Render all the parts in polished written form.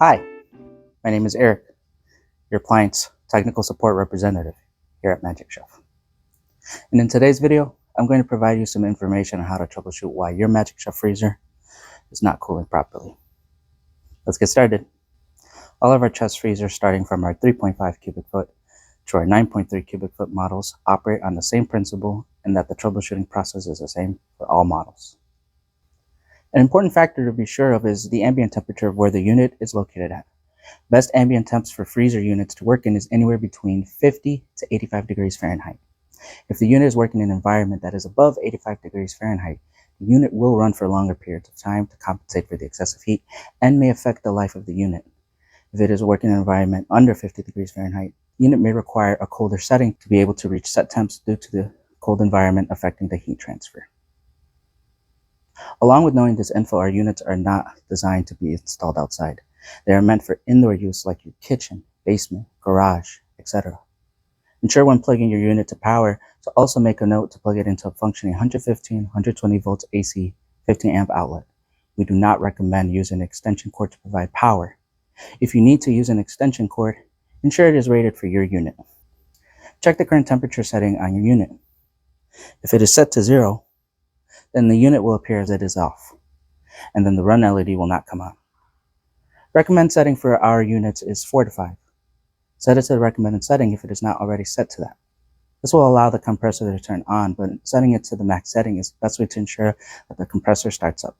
Hi, my name is Eric, your appliance technical support representative here at Magic Chef. And in today's video, I'm going to provide you some information on how to troubleshoot why your Magic Chef freezer is not cooling properly. Let's get started. All of our chest freezers, starting from our 3.5 cubic foot to our 9.3 cubic foot models, operate on the same principle and that the troubleshooting process is the same for all models. An important factor to be sure of is the ambient temperature of where the unit is located at. Best ambient temps for freezer units to work in is anywhere between 50 to 85 degrees Fahrenheit. If the unit is working in an environment that is above 85 degrees Fahrenheit, the unit will run for longer periods of time to compensate for the excessive heat and may affect the life of the unit. If it is working in an environment under 50 degrees Fahrenheit, the unit may require a colder setting to be able to reach set temps due to the cold environment affecting the heat transfer. Along with knowing this info, our units are not designed to be installed outside. They are meant for indoor use like your kitchen, basement, garage, etc. Ensure when plugging your unit to power to also make a note to plug it into a functioning 120 volts AC 15 amp outlet. We do not recommend using an extension cord to provide power. If you need to use an extension cord, ensure it is rated for your unit. Check the current temperature setting on your unit. If it is set to 0, then the unit will appear as it is off, and then the run LED will not come on. Recommend setting for our units is 4 to 5. Set it to the recommended setting if it is not already set to that. This will allow the compressor to turn on, but setting it to the max setting is the best way to ensure that the compressor starts up.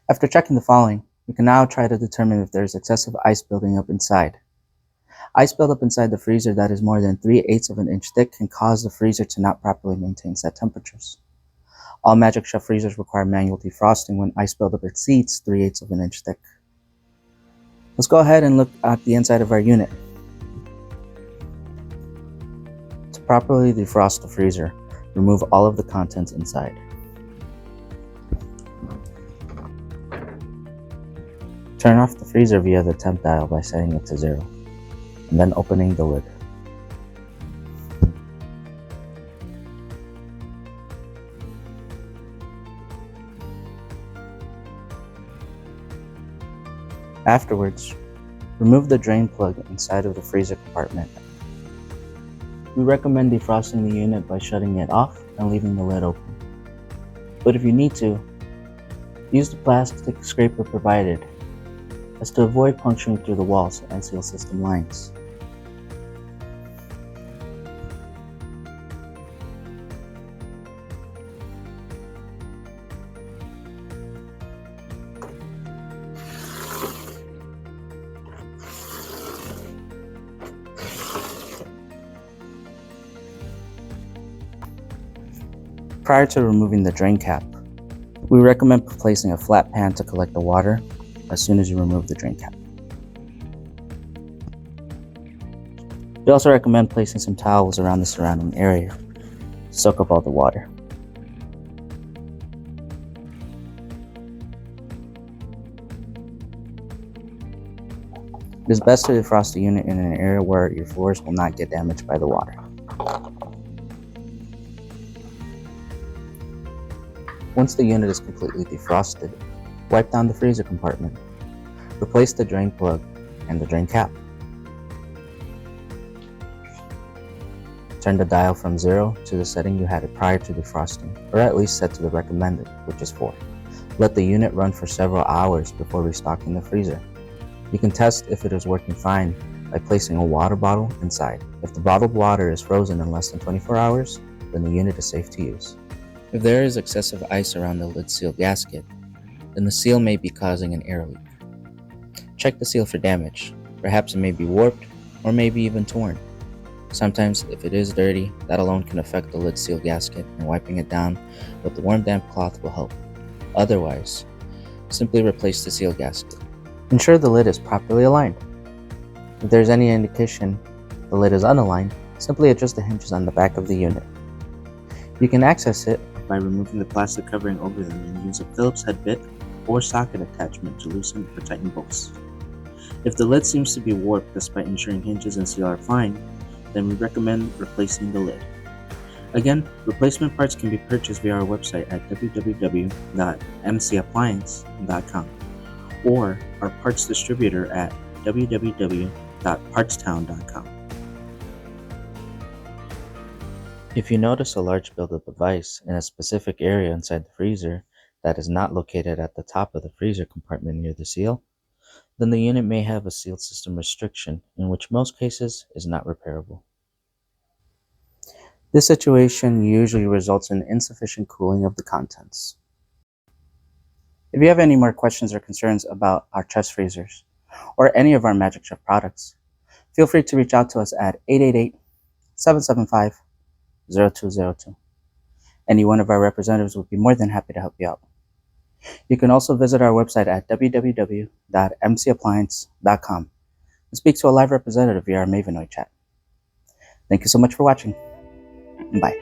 After checking the following, we can now try to determine if there is excessive ice building up inside. Ice buildup inside the freezer that is more than 3/8 of an inch thick can cause the freezer to not properly maintain set temperatures. All Magic Chef freezers require manual defrosting when ice buildup exceeds 3/8 of an inch thick. Let's go ahead and look at the inside of our unit. To properly defrost the freezer, remove all of the contents inside. Turn off the freezer via the temp dial by setting it to 0, and then opening the lid. Afterwards, remove the drain plug inside of the freezer compartment. We recommend defrosting the unit by shutting it off and leaving the lid open. But if you need to, use the plastic scraper provided, as to avoid puncturing through the walls and seal system lines. Prior to removing the drain cap, we recommend placing a flat pan to collect the water as soon as you remove the drain cap. We also recommend placing some towels around the surrounding area to soak up all the water. It is best to defrost the unit in an area where your floors will not get damaged by the water. Once the unit is completely defrosted, wipe down the freezer compartment. Replace the drain plug and the drain cap. Turn the dial from 0 to the setting you had it prior to defrosting, or at least set to the recommended, which is 4. Let the unit run for several hours before restocking the freezer. You can test if it is working fine by placing a water bottle inside. If the bottled water is frozen in less than 24 hours, then the unit is safe to use. If there is excessive ice around the lid seal gasket, then the seal may be causing an air leak. Check the seal for damage. Perhaps it may be warped or maybe even torn. Sometimes, if it is dirty, that alone can affect the lid seal gasket, and wiping it down with the warm damp cloth will help. Otherwise, simply replace the seal gasket. Ensure the lid is properly aligned. If there's any indication the lid is unaligned, simply adjust the hinges on the back of the unit. You can access it by removing the plastic covering over them and use a Phillips head bit or socket attachment to loosen or tighten bolts. If the lid seems to be warped despite ensuring hinges and seal are fine, then we recommend replacing the lid. Again, replacement parts can be purchased via our website at www.mcappliance.com or our parts distributor at www.partstown.com. If you notice a large buildup of ice in a specific area inside the freezer that is not located at the top of the freezer compartment near the seal, then the unit may have a seal system restriction, in which most cases is not repairable. This situation usually results in insufficient cooling of the contents. If you have any more questions or concerns about our chest freezers or any of our Magic Chef products, feel free to reach out to us at 888-775-0202. Any one of our representatives will be more than happy to help you out. You can also visit our website at www.mcappliance.com and speak to a live representative via our Mavenoid chat. Thank you so much for watching. Bye.